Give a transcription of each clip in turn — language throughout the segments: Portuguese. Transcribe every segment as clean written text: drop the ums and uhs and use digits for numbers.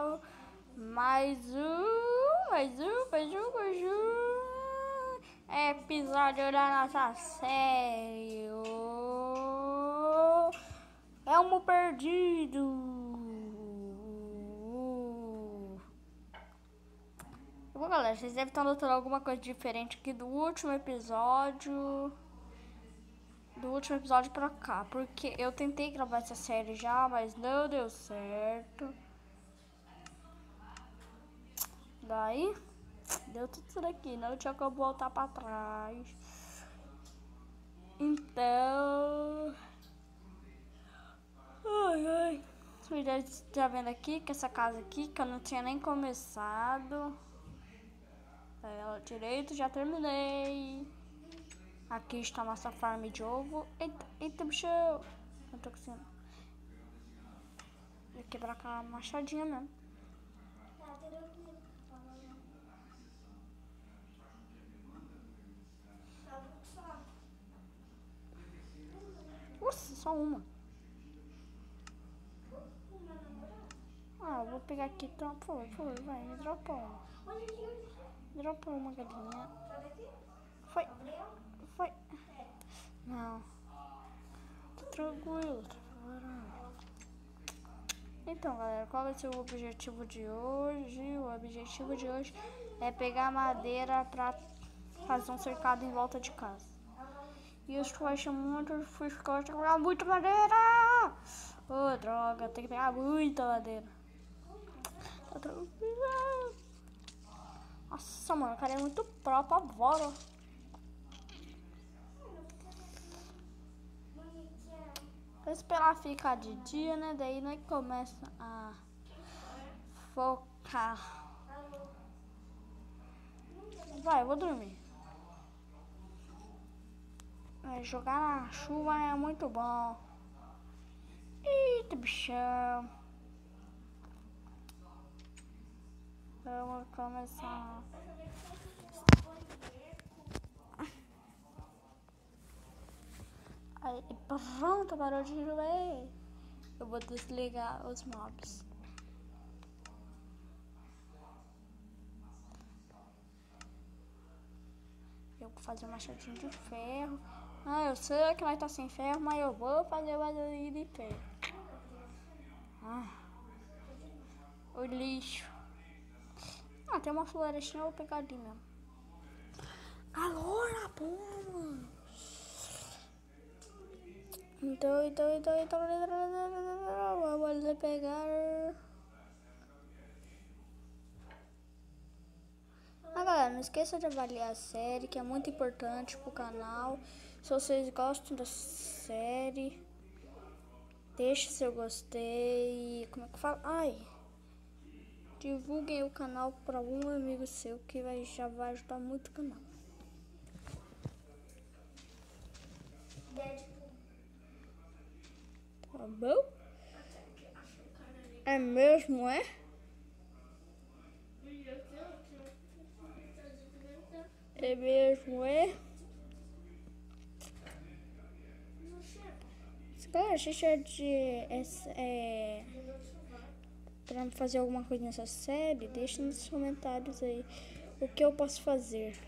pessoal, mais um episódio da nossa série Elmo Perdido. Bom, galera, vocês devem estar notando alguma coisa diferente aqui do último episódio pra cá, porque eu tentei gravar essa série já, mas não deu certo. Daí deu tudo isso daqui, não tinha como voltar pra trás. Então, vocês já está vendo aqui que essa casa aqui, que eu não tinha nem começado ela direito, já terminei. Aqui está a nossa farm de ovo. Eita, bichão. Eu tô conseguindo. Vou quebrar com a machadinha mesmo. Nossa, só uma. Eu vou pegar aqui, então, vai, me dropa uma. Dropa uma, galinha. Foi. Não. Tô tranquilo. Então, galera, qual vai ser o objetivo de hoje? O objetivo de hoje é pegar madeira pra fazer um cercado em volta de casa. E isso vai ser muito difícil, porque eu vou ter que pegar muita madeira! Ô, droga, tem que pegar muita madeira. Tá tranquilo. Nossa, mano, o cara é muito pro, apavora. Vou esperar ficar de dia, né? Daí nós começa a focar. Vai, eu vou dormir. Jogar na chuva é muito bom. Eita, bichão. Vamos começar. Aí, pronto, parou de chover. Eu vou desligar os mobs. Eu vou fazer um machadinho de ferro. Eu sei que vai estar sem ferro, mas eu vou fazer o barulho de ferro. O lixo. Tem uma florestinha, eu vou pegar ali mesmo. Calor na porra. Então, vamos pegar. Galera, não esqueça de avaliar a série, que é muito importante pro canal. Se vocês gostam da série, deixe seu gostei. Como é que fala? Divulguem o canal para algum amigo seu, que já vai ajudar muito o canal. Tá bom? É mesmo, é? É mesmo, é? Galera, se pra fazer alguma coisa nessa série, deixa nos comentários aí o que eu posso fazer.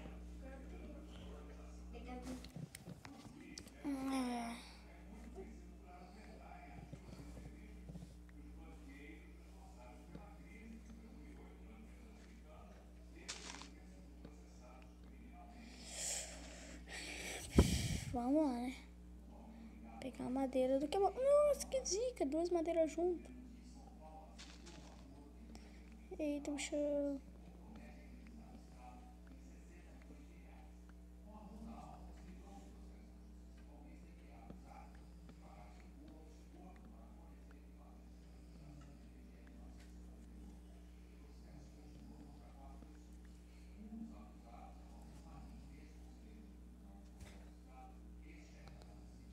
Vamos lá, né? Pegar a madeira do que... Nossa, que zica! 2 madeiras juntas. Eita, bicho.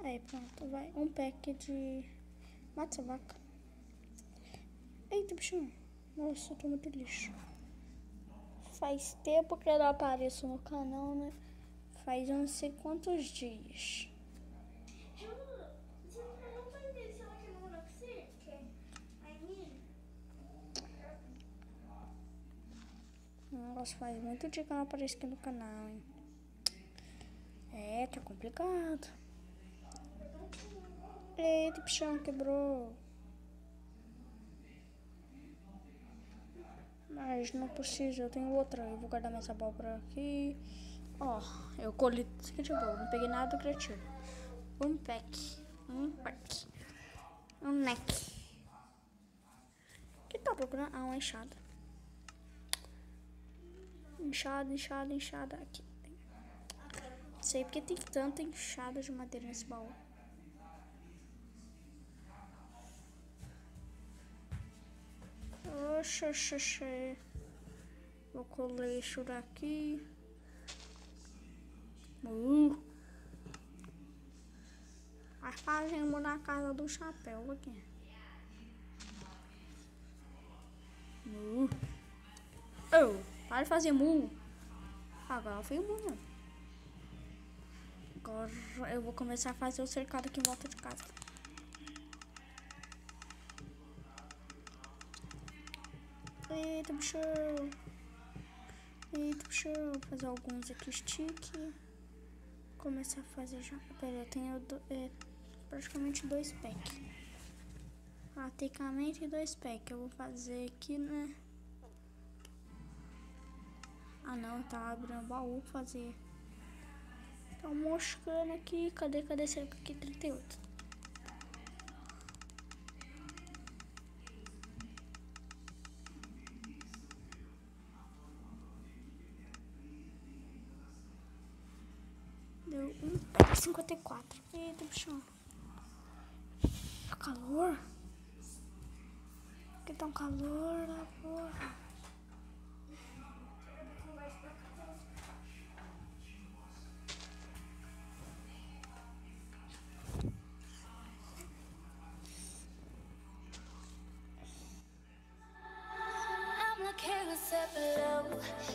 Aí, pronto, vai. Um pack de mata essa vaca. Eita, bicho. Nossa, eu tô muito lixo. Faz tempo que eu não apareço no canal, né? Faz não sei quantos dias. Nossa, faz muito dia que eu não apareço aqui no canal, hein? É, tá complicado. Eita, bichão, quebrou. Mas não precisa, eu tenho outra. Eu vou guardar minha abóbora aqui. Ó, eu colhi isso aqui de boa. Não peguei nada do criativo. Um pack. Um neck. O que tá procurando? Ah, uma enxada. Enxada. Aqui. Não sei porque tem tanta enxada de madeira nesse baú. Oxê. Vou colar isso daqui. Vai fazendo na casa do chapéu aqui. Para de fazer mu. Agora foi mu, não. Agora eu vou começar a fazer o cercado aqui em volta de casa. Eita, bichão. Vou fazer alguns aqui, stick. Começar a fazer já. Pera, eu tenho praticamente 2 packs. Praticamente 2 packs. Eu vou fazer aqui, né? Ah, não, tá abrindo o baú pra fazer. Tá moscando aqui. Cadê cerca aqui? 38. Deu um pack 54. Eita, bichão. Calor. Aqui tá um calor da porra.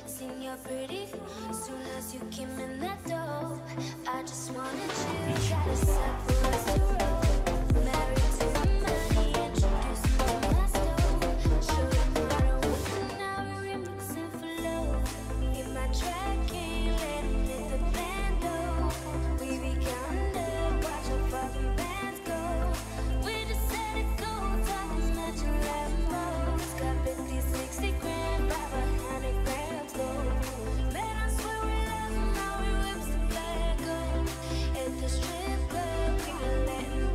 Seen you're pretty. Soon as you came in that door, I just wanted you. Got a separate to roll. Married to my money, introduced me to my stove. Showed up what I want, now we're remixing for love. Get my track in, let him hit the bando. We be counting, watch how far the bands go. We just let it go, talking about your Lambos. Got 50, 60 grand, 500 grams gold. Man, I swear we love 'em, now we whips the flag up. At the strip club, we letting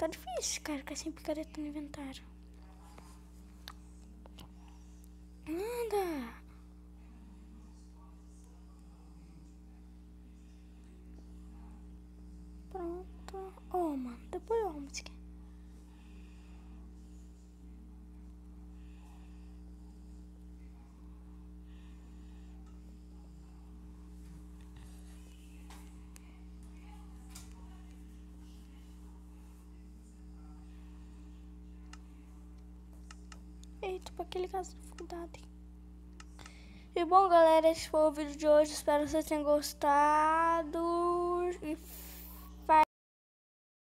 tá difícil, cara, ficar sem picareta no inventário. Anda! Pronto. Oh, mano, depois eu arrumo isso aqui. Eita, pra aquele caso de dificuldade. E bom, galera, esse foi o vídeo de hoje. Espero que vocês tenham gostado. E